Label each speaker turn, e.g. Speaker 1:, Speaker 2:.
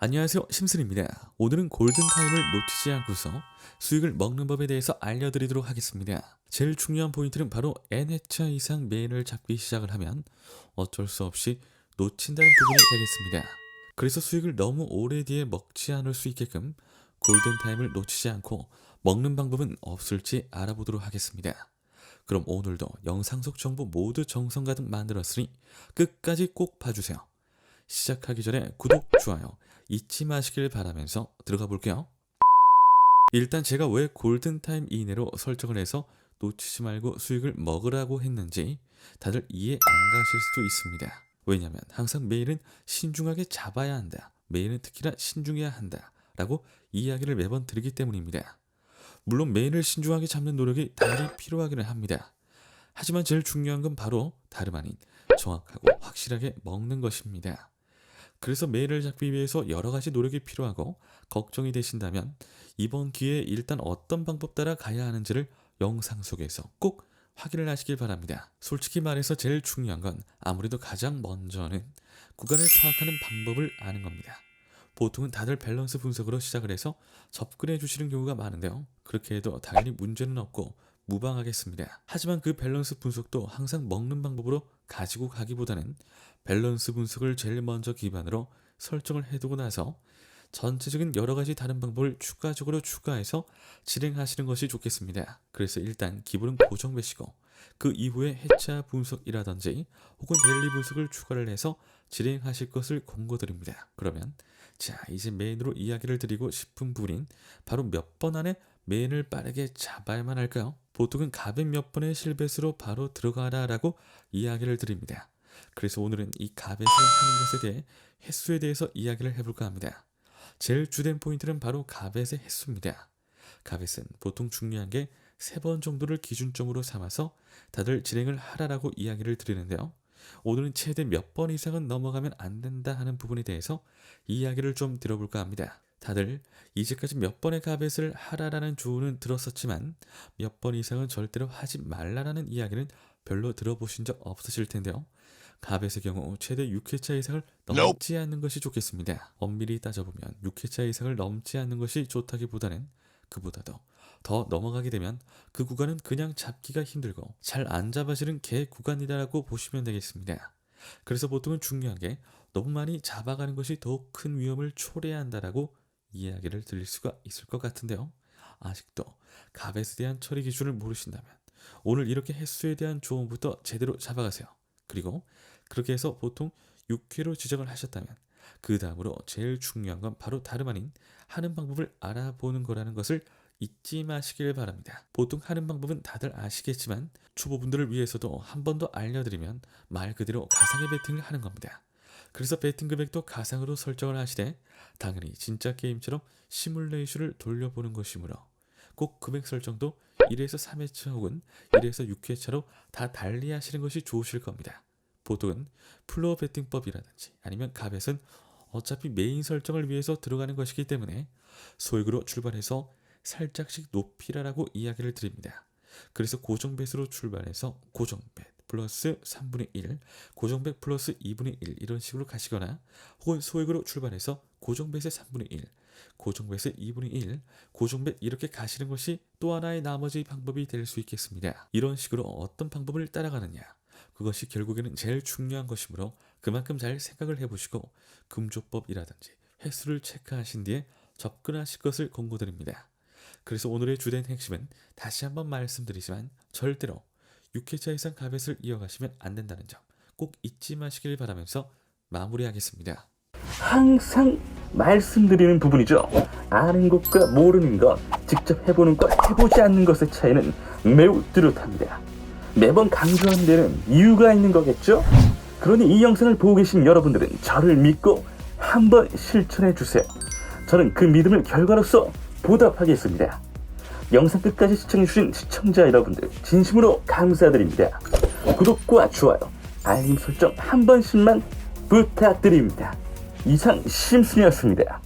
Speaker 1: 안녕하세요, 심슨입니다. 오늘은 골든타임을 놓치지 않고서 수익을 먹는 법에 대해서 알려드리도록 하겠습니다. 제일 중요한 포인트는 바로 N회차 이상 매일을 잡기 시작을 하면 어쩔 수 없이 놓친다는 부분이 되겠습니다. 그래서 수익을 너무 오래 뒤에 먹지 않을 수 있게끔 골든타임을 놓치지 않고 먹는 방법은 없을지 알아보도록 하겠습니다. 그럼 오늘도 영상 속 정보 모두 정성 가득 만들었으니 끝까지 꼭 봐주세요. 시작하기 전에 구독, 좋아요 잊지 마시길 바라면서 들어가 볼게요. 일단 제가 왜 골든타임 이내로 설정을 해서 놓치지 말고 수익을 먹으라고 했는지 다들 이해 안 가실 수도 있습니다. 왜냐면 항상 매일은 신중하게 잡아야 한다, 매일은 특히나 신중해야 한다 라고 이야기를 매번 드리기 때문입니다. 물론 매일을 신중하게 잡는 노력이 당연히 필요하기는 합니다. 하지만 제일 중요한 건 바로 다름 아닌 정확하고 확실하게 먹는 것입니다. 그래서 매일을 잡기 위해서 여러 가지 노력이 필요하고 걱정이 되신다면 이번 기회에 일단 어떤 방법 따라 가야 하는지를 영상 속에서 꼭 확인을 하시길 바랍니다. 솔직히 말해서 제일 중요한 건 아무래도 가장 먼저는 구간을 파악하는 방법을 아는 겁니다. 보통은 다들 밸런스 분석으로 시작을 해서 접근해 주시는 경우가 많은데요. 그렇게 해도 당연히 문제는 없고 무방하겠습니다. 하지만 그 밸런스 분석도 항상 먹는 방법으로 가지고 가기보다는 밸런스 분석을 제일 먼저 기반으로 설정을 해두고 나서 전체적인 여러 가지 다른 방법을 추가적으로 추가해서 진행하시는 것이 좋겠습니다. 그래서 일단 기본은 고정 배시고 그 이후에 해차 분석이라든지 혹은 데일리 분석을 추가를 해서 진행하실 것을 권고드립니다. 그러면 자, 이제 메인으로 이야기를 드리고 싶은 부분인 바로 몇 번 안에 메인을 빠르게 잡아야만 할까요? 보통은 갑의 몇 번의 실베스로 바로 들어가라 라고 이야기를 드립니다. 그래서 오늘은 이 갑에서 하는 것에 대해 횟수에 대해서 이야기를 해볼까 합니다. 제일 주된 포인트는 바로 갑의 횟수입니다. 갑은 보통 중요한 게 3번 정도를 기준점으로 삼아서 다들 진행을 하라라고 이야기를 드리는데요. 오늘은 최대 몇 번 이상은 넘어가면 안 된다 하는 부분에 대해서 이야기를 좀 들어볼까 합니다. 다들 이제까지 몇 번의 갑을 하라라는 조언은 들었었지만 몇 번 이상은 절대로 하지 말라라는 이야기는 별로 들어보신 적 없으실 텐데요. 갑의 경우 최대 6회차 이상을 넘지 않는 것이 좋겠습니다. 엄밀히 따져보면 6회차 이상을 넘지 않는 것이 좋다기보다는 그보다도 더 넘어가게 되면 그 구간은 그냥 잡기가 힘들고 잘 안 잡아지는 개 구간이라고 보시면 되겠습니다. 그래서 보통은 중요한 게 너무 많이 잡아가는 것이 더욱 큰 위험을 초래한다라고 이야기를 드릴 수가 있을 것 같은데요. 아직도 갑에 대한 처리 기준을 모르신다면 오늘 이렇게 횟수에 대한 조언부터 제대로 잡아가세요. 그리고 그렇게 해서 보통 6회로 지정을 하셨다면 그 다음으로 제일 중요한 건 바로 다름 아닌 하는 방법을 알아보는 거라는 것을 잊지 마시길 바랍니다. 보통 하는 방법은 다들 아시겠지만 초보분들을 위해서도 한 번 더 알려드리면 말 그대로 가상의 베팅을 하는 겁니다. 그래서 베팅 금액도 가상으로 설정을 하시되 당연히 진짜 게임처럼 시뮬레이션을 돌려보는 것이므로 꼭 금액 설정도 1에서 3회차 혹은 1에서 6회차로 다 달리 하시는 것이 좋으실 겁니다. 보통은 플로어 베팅법이라든지 아니면 갑에서는 어차피 메인 설정을 위해서 들어가는 것이기 때문에 소액으로 출발해서 살짝씩 높이라라고 이야기를 드립니다. 그래서 고정뱃으로 출발해서 고정뱃 플러스 3분의 1, 고정뱃 플러스 2분의 1 이런 식으로 가시거나 혹은 소액으로 출발해서 고정뱃의 3분의 1, 고정뱃의 2분의 1, 고정뱃 이렇게 가시는 것이 또 하나의 나머지 방법이 될 수 있겠습니다. 이런 식으로 어떤 방법을 따라가느냐, 그것이 결국에는 제일 중요한 것이므로 그만큼 잘 생각을 해보시고 금조법이라든지 횟수를 체크하신 뒤에 접근하실 것을 권고드립니다. 그래서 오늘의 주된 핵심은 다시 한번 말씀드리지만 절대로 6회차 이상 갑을 이어가시면 안 된다는 점 꼭 잊지 마시길 바라면서 마무리하겠습니다.
Speaker 2: 항상 말씀드리는 부분이죠. 아는 것과 모르는 것, 직접 해보는 것, 해보지 않는 것의 차이는 매우 뚜렷합니다. 매번 강조하는 데는 이유가 있는 거겠죠? 그러니 이 영상을 보고 계신 여러분들은 저를 믿고 한번 실천해 주세요. 저는 그 믿음을 결과로서 보답하겠습니다. 영상 끝까지 시청해주신 시청자 여러분들 진심으로 감사드립니다. 구독과 좋아요, 알림 설정 한 번씩만 부탁드립니다. 이상 심슨이었습니다.